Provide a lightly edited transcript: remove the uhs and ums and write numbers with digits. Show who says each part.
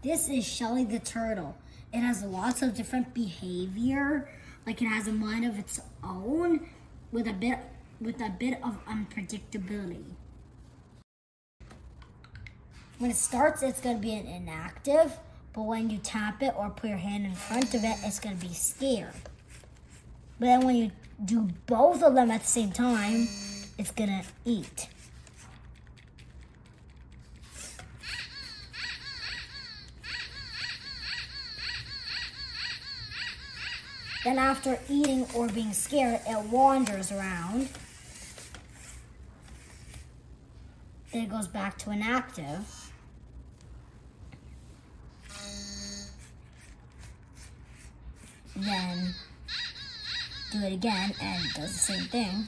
Speaker 1: This is Shelly the turtle. It has lots of different behavior. Like it has a mind of its own with a bit of unpredictability. When it starts, it's going to be inactive, but when you tap it or put your hand in front of it, it's going to be scared. But then when you do both of them at the same time, it's going to eat. Then after eating or being scared, it wanders around. Then it goes back to inactive. Then do it again and does the same thing.